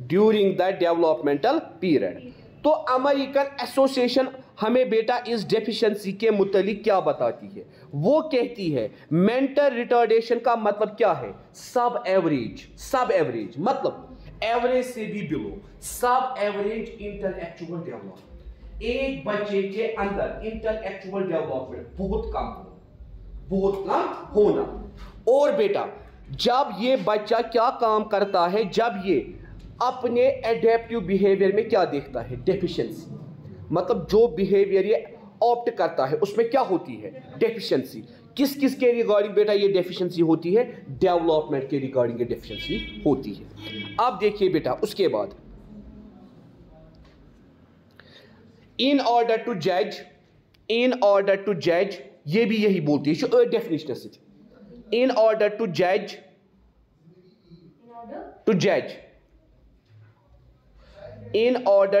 During the developmental period. तो American association हमें बेटा इस डेफिशिएंसी के मुतालिक क्या बताती है? वो कहती है मेंटल रिटार्डेशन का मतलब क्या है? सब एवरेज, सब एवरेज मतलब एवरेज से भी बिलो, सब एवरेज इंटेलेक्चुअल डेवलपमेंट। एक बच्चे के अंदर इंटेलेक्चुअल डेवलपमेंट बहुत कम होना। और बेटा जब ये बच्चा क्या काम करता है, जब ये अपने एडेप्टिव बिहेवियर में क्या देखता है? डेफिशिएंसी, मतलब जो बिहेवियर ये ऑप्ट करता है उसमें क्या होती है? डेफिशिएंसी। किस किस के रिगार्डिंग बेटा ये डेफिशिएंसी होती है? डेवलपमेंट के रिगार्डिंग ये डेफिशिएंसी होती है। अब देखिए बेटा उसके बाद इन ऑर्डर टू जज, ये भी यही बोलती है डेफिनेशन। इन ऑर्डर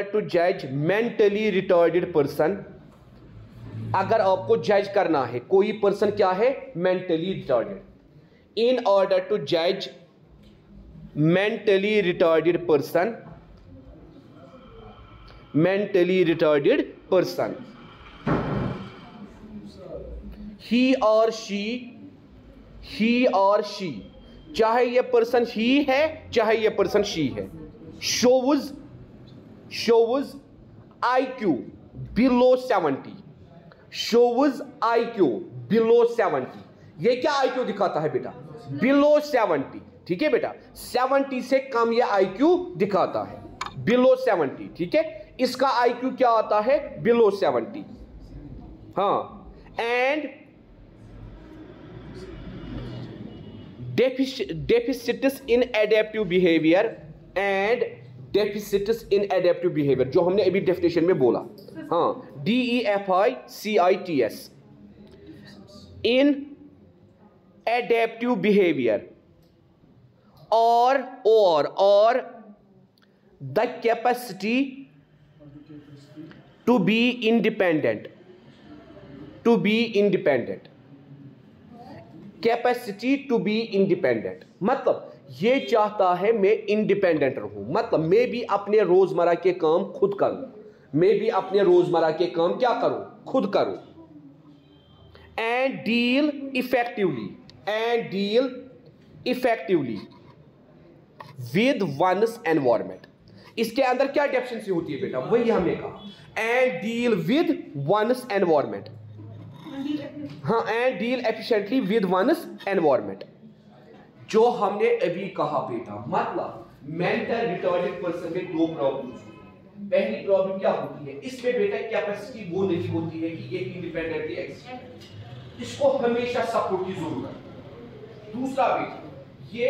टू जज मेंटली रिटार्डेड पर्सन, अगर आपको जज करना है कोई पर्सन क्या है? Mentally retarded. In order to जज मेंटली रिटार्डेड पर्सन, ही और शी, चाहे ये पर्सन ही है चाहे ये पर्सन शी है, shows IQ below 70, shows IQ below 70। ये क्या IQ दिखाता है बेटा? below 70, ठीक है बेटा, 70 से कम ये IQ दिखाता है, below 70, ठीक है। इसका IQ क्या आता है? below 70। हाँ, and deficits in adaptive behaviour जो हमने अभी डेफिनेशन में बोला। हाँ, DEFICITS इन एडेप्टिव बिहेवियर और the capacity to be independent, capacity to be independent मतलब ये चाहता है मैं इंडिपेंडेंट रहूं, मतलब मैं भी अपने रोजमर्रा के काम खुद करूं, मैं भी अपने रोजमर्रा के काम क्या करूं? खुद करूं। And deal effectively with one's environment. इसके अंदर क्या डेफिशिएंसी होती है बेटा? वही हमने कहा, and deal with one's environment. हाँ, and deal efficiently with one's environment, जो हमने अभी कहा बेटा। मतलब मेंटल रिटार्डेड पर्सन में दो प्रॉब्लम्स होती है। पहली प्रॉब्लम क्या होती है? इसमें बेटा कैपेसिटी वो नहीं होती है कि ये इंडिपेंडेंटली एग्जिस्ट, इसको हमेशा सपोर्ट की जरूरत है। दूसरा बेटा ये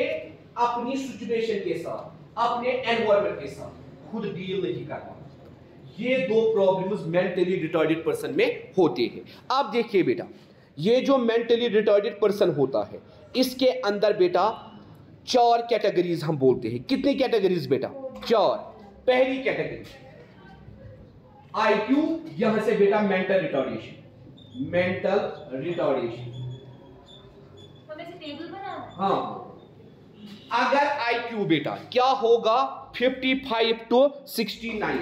अपनी सिचुएशन के साथ, अपने एनवायरमेंट के साथ खुद डील नहीं कर पाता। ये दो प्रॉब्लम्स मेंटली रिटार्डेड पर्सन में होती है। अब देखिए बेटा, ये जो मेंटली रिटार्डेड पर्सन होता है इसके अंदर बेटा 4 कैटेगरीज हम बोलते हैं। कितनी कैटेगरीज बेटा? 4। पहली कैटेगरी IQ, यहां से बेटा मेंटल रिटार्डेशन, हाँ, अगर IQ बेटा क्या होगा? 55 to 69,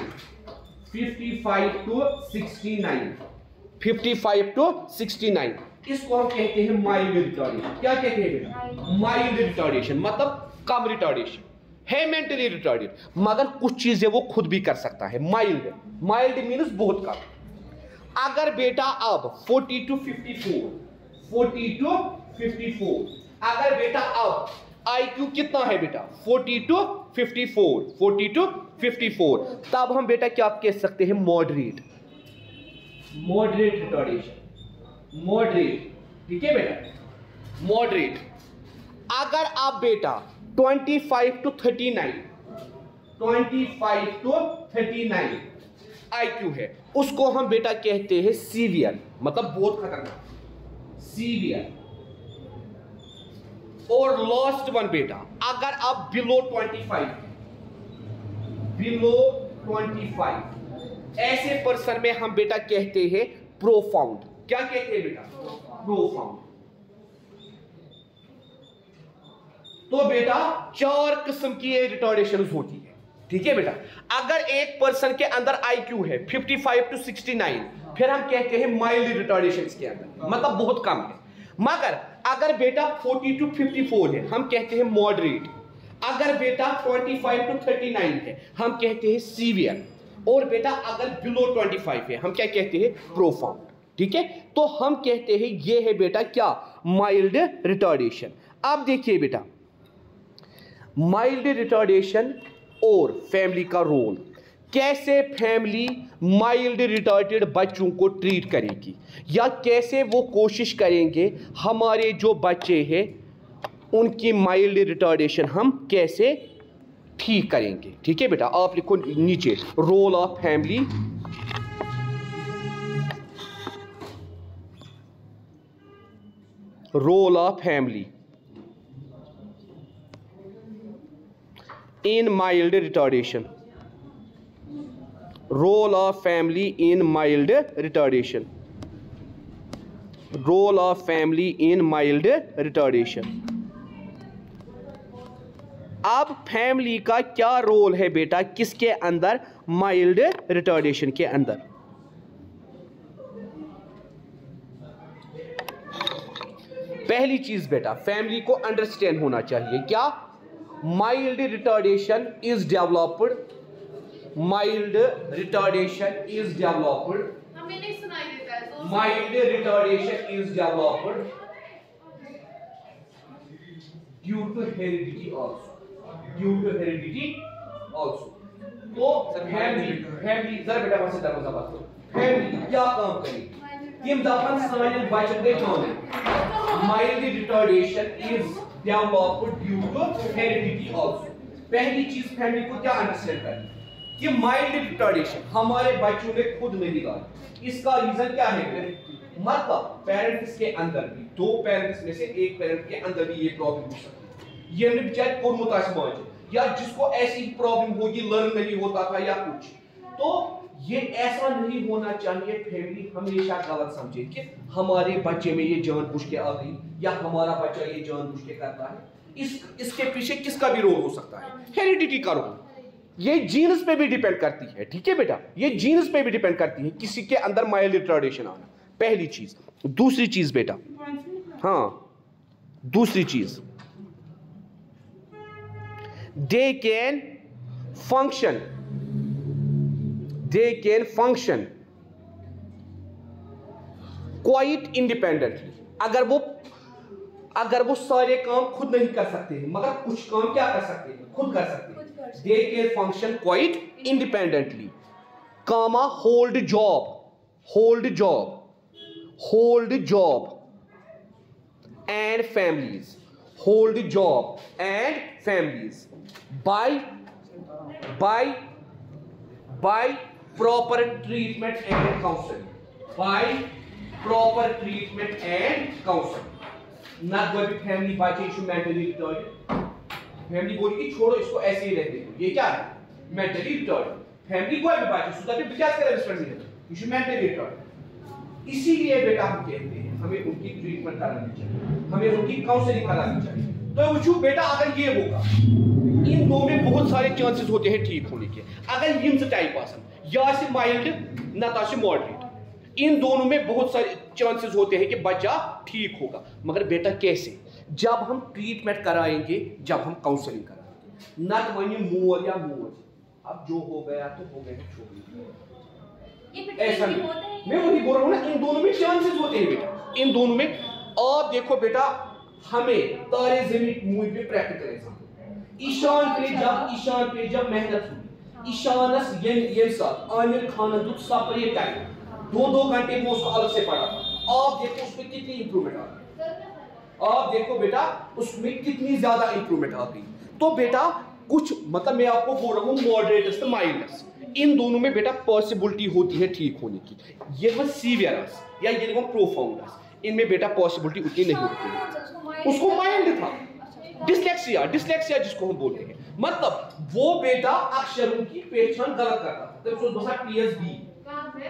55 to 69, इसको हम कहते हैं माइल्ड रिटार्डेशन। क्या कहते हैं बेटा? माइल्ड रिटार्डेशन मतलब कम रिटार्डेशन है, मेंटली रिटार्डेड, मगर कुछ चीजें वो खुद भी कर सकता है। माइल्ड मीन्स बहुत कम। अगर बेटा अब 40 to 54, अगर बेटा अब IQ कितना है बेटा? 40 to 54, तब हम बेटा क्या कह सकते हैं? मॉडरेट रिटार्डेशन, ठीक है बेटा, मॉडरेट। अगर आप बेटा 25 to 39 IQ है, उसको हम बेटा कहते हैं सीवियर, मतलब बहुत खतरनाक, सीवियर। और लास्ट वन बेटा, अगर आप बिलो 25 ऐसे पर्सन में हम बेटा कहते हैं प्रोफाउंड। क्या कहते हैं बेटा? प्रोफाउंड। तो बेटा 4 किस्म की रिटार्डेशन होती है। ठीक है बेटा। अगर एक पर्सन के अंदर IQ है 55 to 69, फिर हम कहते हैं माइल्ड रिटार्डेशन के अंदर, मतलब बहुत कम है। मगर अगर बेटा 40 to 54 है, हम कहते हैं मॉडरेट। अगर बेटा 25 to 39 है, हम कहते हैं सीवियर। और बेटा अगर बिलो 25 है, हम क्या कहते हैं, प्रोफाउंड। ठीक है, तो हम कहते हैं ये है बेटा क्या, माइल्ड रिटार्डेशन। अब देखिए बेटा, माइल्ड रिटार्डेशन और फैमिली का रोल, कैसे फैमिली माइल्ड रिटार्डेड बच्चों को ट्रीट करेगी, या कैसे वो कोशिश करेंगे हमारे जो बच्चे हैं उनकी माइल्ड रिटार्डेशन हम कैसे ठीक करेंगे। ठीक है बेटा, आप लिखो नीचे, role of family in mild retardation. Role of family in mild retardation. Role of family in mild retardation. अब फैमिली का क्या रोल है बेटा किसके अंदर, माइल्ड रिटार्डेशन के अंदर। पहली चीज बेटा, फैमिली को अंडरस्टैंड होना चाहिए क्या, mild retardation is developed, mild retardation is developed, हमें नहीं सुनाई देता है तो mild retardation is developed due to heredity also. तो फैमिली जरा बेटा वहां से दरवाजा बंद करो, फैमिली क्या काम करेगी, यम दफन साइन बचन गई कौन, mild retardation is developed due to heredity also. पहली चीज फैमिली को क्या अंडरस्टैंड करनी कि माइल्ड रिटार्डेशन हमारे बच्चों में खुद नहीं लाए। इसका रीजन क्या है, मतलब पेरेंट्स के अंदर भी, दो पेरेंट्स में से एक पेरेंट के अंदर भी ये प्रॉब्लम हो सकती है। ये बेचारे कोर्मुत आसमान या जिसको ऐसी प्रॉब्लम होगी, लर्न नहीं होता था या कुछ, तो ये ऐसा नहीं होना चाहिए। फैमिली हमेशा गलत समझे कि हमारे बच्चे में ये जानबूझ के आ गई या हमारा बच्चा ये जानबूझ के करता है। इसके पीछे किसका भी रोल हो सकता है, हेरिडिटी का रोल। ये जीन्स पे भी डिपेंड करती है। ठीक है बेटा, ये जीन्स पे भी डिपेंड करती है किसी के अंदर माइल्ड रिटार्डेशन आना, पहली चीज। दूसरी चीज बेटा, हाँ दूसरी चीज, they can function quite independently। अगर वो सारे काम खुद नहीं कर सकते हैं, मगर कुछ काम क्या कर सकते हैं, खुद कर सकते हैं। they can function quite independently, comma hold job and families, hold job and families by proper treatment and counseling, ना कोई फैमिली बच्चे इशू मेंटली रिटार्डेड, फैमिली बोली कि छोड़ो इसको ऐसे ही रहने दो, ये क्या है, मेंटली रिटार्डेड। फैमिली कोई भी बच्चे सुधा पे क्या करे रिस्पॉन्सिबिलिटी, इशू मेंटली रिटार्डेड। इसीलिए बेटा हम कहते हैं हमें उनकी ट्रीटमेंट करानी चाहिए, हमें उनकी काउंसलिंग करानी चाहिए। तो वो बेटा अगर ये होगा, इन दो में बहुत सारे चांसेस होते हैं ठीक होने के। अगर यम टाइप आसन या से माइल्ड ना से मॉडरेट, इन दोनों में बहुत सारे चांसेस होते हैं कि बच्चा ठीक होगा। मगर बेटा कैसे, जब हम ट्रीटमेंट कराएंगे, जब हम काउंसलिंग कराएंगे, ना तो वही मोर या मोर, अब जो हो गया तो हो गया, छोड़ ऐसा नहीं। मैं वही बोल रहा हूँ ना, इन दोनों में चांसेस होते हैं बेटा, इन दोनों में। आप देखो बेटा, हमें तारे ज़मीन मूवी पे प्रैक्टिकल एग्जाम, ईशान पे जब मेहनत हुई, ईशानस ये साथ आमिर खान दुख सेपरेट टाइम 2-2 घंटे में उसको अलग से पढ़ा। आप देखो उसमें कितनी इंप्रूवमेंट आ गई, आप देखो बेटा उसमें कितनी ज्यादा इंप्रूवमेंट आ गई। तो बेटा कुछ मतलब मैं आपको बोल रहा हूँ मॉडरेटस तो माइल्डस, इन दोनों में बेटा पॉसिबिलिटी होती है ठीक होने की। ये वो सीवियरस या ये वो प्रोफाउंडस, इनमें बेटा पॉसिबिलिटी उतनी नहीं होती है। उसको माइल्ड था, डिसलेक्सिया जिसको हम बोलते हैं, मतलब वो बेटा अक्षरों की पहचान गलत करता था, तो उसको बसा PSB।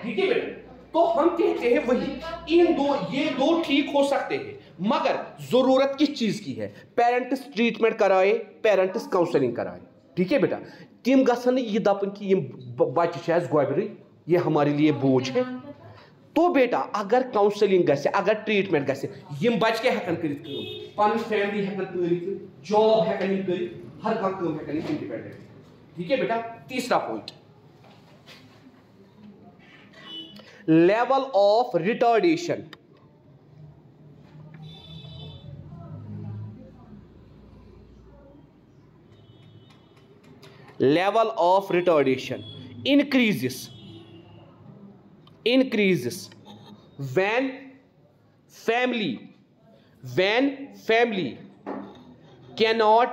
ठीक है बेटा, तो हम कहते हैं वही ये दो ठीक हो सकते हैं, मगर जरूरत किस चीज की है, पेरेंट्स ट्रीटमेंट कराए, पेरेंट्स काउंसलिंग कराए। ठीक है बेटा, तिम गसन यह दपन कि बच्चे गोबरे, ये हमारे लिए बोझ है। तो बेटा अगर काउंसलिंग गसे, अगर ट्रीटमेंट गसे, यम बच्चे क्या हेकन करित काम, पन फैमिली हेकन पालित, जॉब हेकन करित, हर कम काम हेकन इंडिपेंडेंट। ठीक है बेटा। तीसरा point, level of retardation. Level of retardation increases when family cannot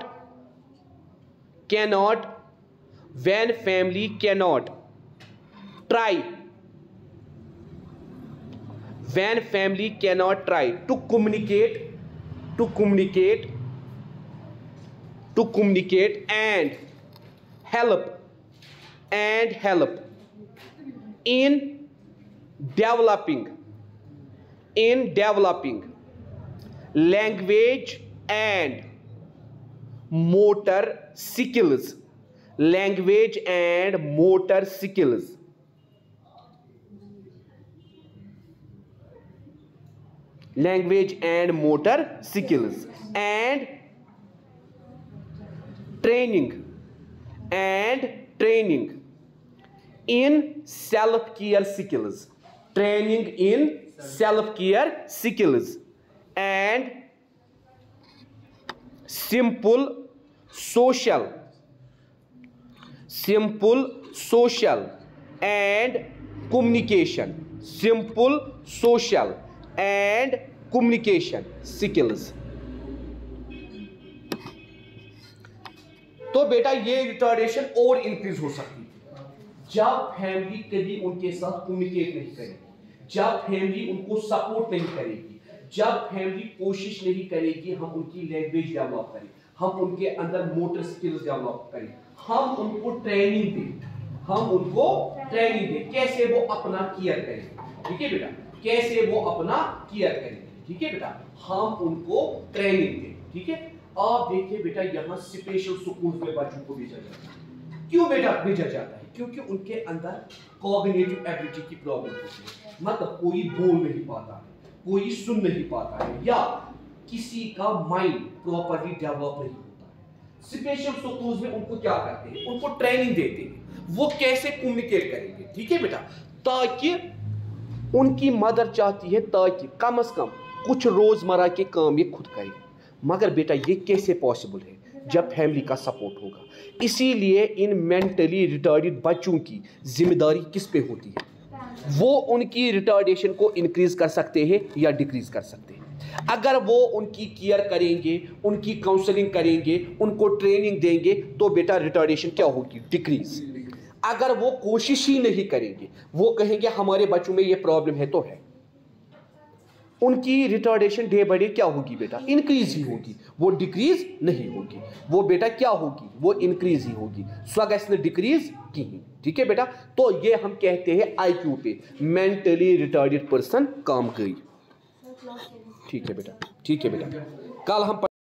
try to communicate and help in developing language and motor skills. And training in self-care skills, and simple social and communication skills। तो बेटा ये retardation और increase हो सकती है जब family कभी उनके साथ कम्युनिकेट नहीं करेगी, जब फैमिली उनको सपोर्ट नहीं करेगी, जब फैमिली कोशिश नहीं करेगी हम उनकी लैंग्वेज डेवलप करें, हम उनके अंदर मोटर स्किल्स डेवलप करें, हम उनको ट्रेनिंग दें, कैसे वो अपना केयर करेंगे। ठीक है बेटा, कैसे वो अपना केयर करेंगे। ठीक है बेटा, हम उनको ट्रेनिंग दें। ठीक है, आप देखिए बेटा यहाँ स्पेशल स्कूल में बच्चों को भेजा जाता है। क्यों बेटा भेजा जाता है? क्योंकि उनके अंदर कॉग्निटिव एबिलिटी की प्रॉब्लम होती है, मतलब कोई बोल नहीं पाता है, कोई सुन नहीं पाता है, या किसी का माइंड प्रॉपर्ली डेवलप नहीं होता है। स्पेशल स्कूल में उनको क्या करते हैं, उनको ट्रेनिंग देते हैं वो कैसे कम्युनिकेट करेंगे। ठीक है बेटा, ताकि उनकी मदर चाहती है ताकि कम से कम कुछ रोजमर्रा के काम ये खुद करें, मगर बेटा ये कैसे पॉसिबल है जब फैमिली का सपोर्ट होगा। इसीलिए इन मेंटली रिटार्डेड बच्चों की जिम्मेदारी किस पे होती है, वो उनकी रिटार्डेशन को इंक्रीज कर सकते हैं या डिक्रीज कर सकते हैं। अगर वो उनकी केयर करेंगे, उनकी काउंसलिंग करेंगे, उनको ट्रेनिंग देंगे, तो बेटा रिटार्डेशन क्या होगी, डिक्रीज। अगर वो कोशिश ही नहीं करेंगे, वो कहेंगे हमारे बच्चों में ये प्रॉब्लम है तो है, उनकी रिटार्डेशन डे बाय डे क्या होगी बेटा, इंक्रीज ही होगी, वो डिक्रीज नहीं होगी। वो बेटा क्या होगी, वो इंक्रीज ही होगी, स्वगस ने डिक्रीज की। ठीक है बेटा, तो ये हम कहते हैं आईक्यू पे मेंटली रिटार्डेड पर्सन काम गई। ठीक है बेटा, कल हम